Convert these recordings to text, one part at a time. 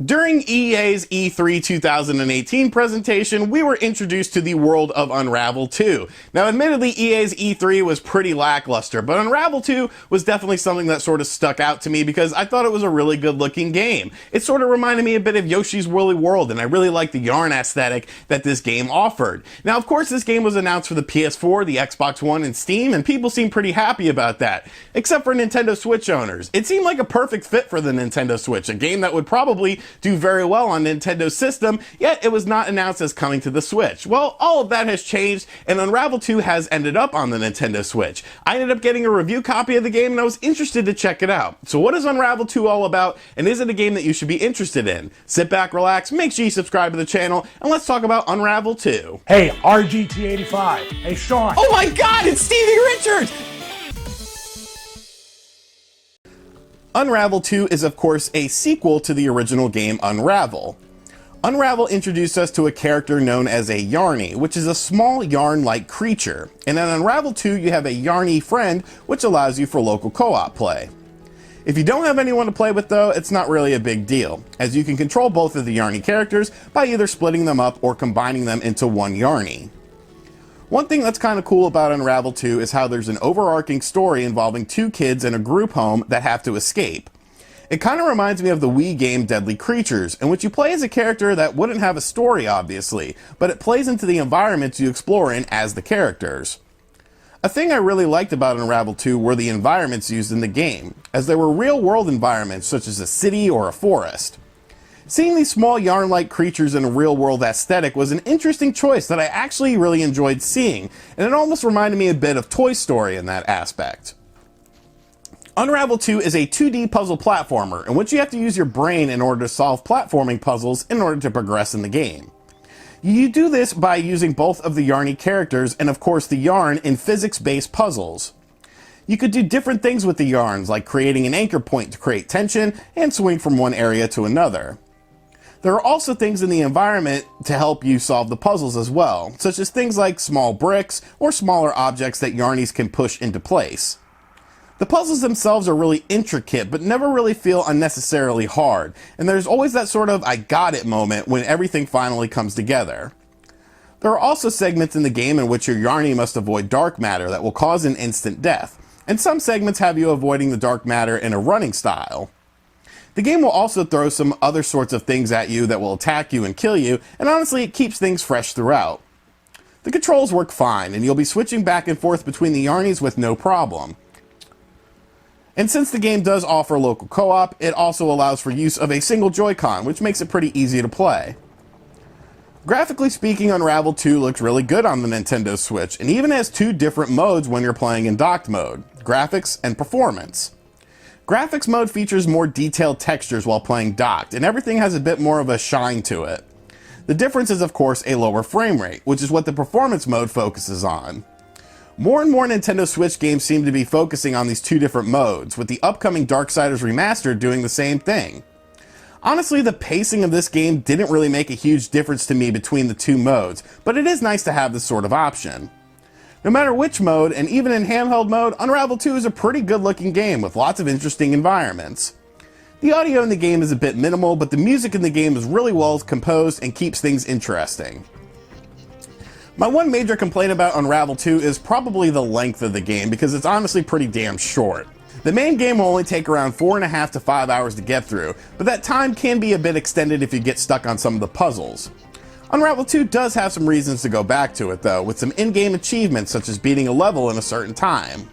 During EA's E3 2018 presentation, we were introduced to the world of Unravel 2. Now, admittedly, EA's E3 was pretty lackluster, but Unravel 2 was definitely something that sort of stuck out to me because I thought it was a really good-looking game. It sort of reminded me a bit of Yoshi's Woolly World, and I really liked the yarn aesthetic that this game offered. Now, of course, this game was announced for the PS4, the Xbox One, and Steam, and people seemed pretty happy about that, except for Nintendo Switch owners. It seemed like a perfect fit for the Nintendo Switch, a game that would probably do very well on Nintendo's system, yet it was not announced as coming to the Switch. Well, all of that has changed, and Unravel 2 has ended up on the Nintendo Switch. I ended up getting a review copy of the game, and I was interested to check it out. So what is Unravel 2 all about, and is it a game that you should be interested in? Sit back, relax, make sure you subscribe to the channel, and let's talk about Unravel 2. Hey, RGT 85. Hey, Sean. Oh my god, it's Stevie Richards! Unravel 2 is of course a sequel to the original game Unravel. Unravel introduced us to a character known as a Yarny, which is a small yarn-like creature. And in Unravel 2 you have a Yarny friend, which allows you for local co-op play. If you don't have anyone to play with though, it's not really a big deal, as you can control both of the Yarny characters by either splitting them up or combining them into one Yarny. One thing that's kind of cool about Unravel 2 is how there's an overarching story involving two kids in a group home that have to escape. It kind of reminds me of the Wii game Deadly Creatures, in which you play as a character that wouldn't have a story obviously, but it plays into the environments you explore in as the characters. A thing I really liked about Unravel 2 were the environments used in the game, as there were real-world environments such as a city or a forest. Seeing these small yarn-like creatures in a real-world aesthetic was an interesting choice that I actually really enjoyed seeing, and it almost reminded me a bit of Toy Story in that aspect. Unravel 2 is a 2D puzzle platformer in which you have to use your brain in order to solve platforming puzzles in order to progress in the game. You do this by using both of the Yarny characters and of course the yarn in physics-based puzzles. You could do different things with the yarns, like creating an anchor point to create tension and swing from one area to another. There are also things in the environment to help you solve the puzzles as well, such as things like small bricks or smaller objects that Yarnies can push into place. The puzzles themselves are really intricate, but never really feel unnecessarily hard, and there's always that sort of I got it moment when everything finally comes together. There are also segments in the game in which your Yarny must avoid dark matter that will cause an instant death, and some segments have you avoiding the dark matter in a running style. The game will also throw some other sorts of things at you that will attack you and kill you, and honestly it keeps things fresh throughout. The controls work fine, and you'll be switching back and forth between the Yarnies with no problem. And since the game does offer local co-op, it also allows for use of a single Joy-Con, which makes it pretty easy to play. Graphically speaking, Unravel 2 looks really good on the Nintendo Switch, and even has two different modes when you're playing in docked mode, Graphics and Performance. Graphics mode features more detailed textures while playing docked, and everything has a bit more of a shine to it. The difference is of course a lower frame rate, which is what the Performance mode focuses on. More and more Nintendo Switch games seem to be focusing on these two different modes, with the upcoming Darksiders Remastered doing the same thing. Honestly, the pacing of this game didn't really make a huge difference to me between the two modes, but it is nice to have this sort of option. No matter which mode, and even in handheld mode, Unravel 2 is a pretty good looking game with lots of interesting environments. The audio in the game is a bit minimal, but the music in the game is really well composed and keeps things interesting. My one major complaint about Unravel 2 is probably the length of the game, because it's honestly pretty damn short. The main game will only take around 4.5 to 5 hours to get through, but that time can be a bit extended if you get stuck on some of the puzzles. Unravel 2 does have some reasons to go back to it though, with some in-game achievements such as beating a level in a certain time.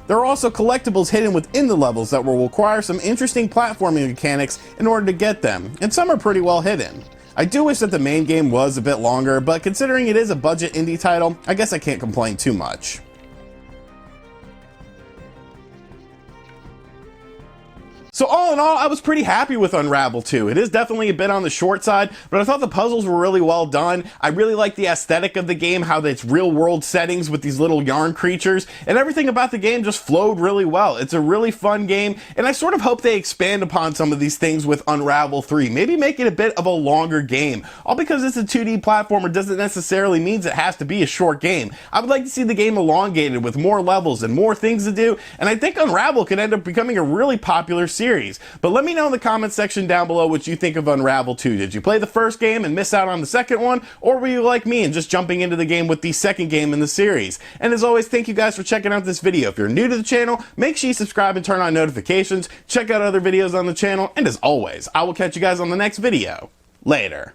There are also collectibles hidden within the levels that will require some interesting platforming mechanics in order to get them, and some are pretty well hidden. I do wish that the main game was a bit longer, but considering it is a budget indie title, I guess I can't complain too much. So all in all, I was pretty happy with Unravel 2. It is definitely a bit on the short side, but I thought the puzzles were really well done. I really like the aesthetic of the game, how it's real world settings with these little yarn creatures, and everything about the game just flowed really well. It's a really fun game, and I sort of hope they expand upon some of these things with Unravel 3. Maybe make it a bit of a longer game. All because it's a 2D platformer doesn't necessarily mean it has to be a short game. I would like to see the game elongated with more levels and more things to do, and I think Unravel could end up becoming a really popular series. series. But let me know in the comments section down below what you think of Unravel 2. Did you play the first game and miss out on the second one, or were you like me and just jumping into the game with the second game in the series? And as always, thank you guys for checking out this video. If you're new to the channel, make sure you subscribe and turn on notifications, check out other videos on the channel, and as always, I will catch you guys on the next video. Later.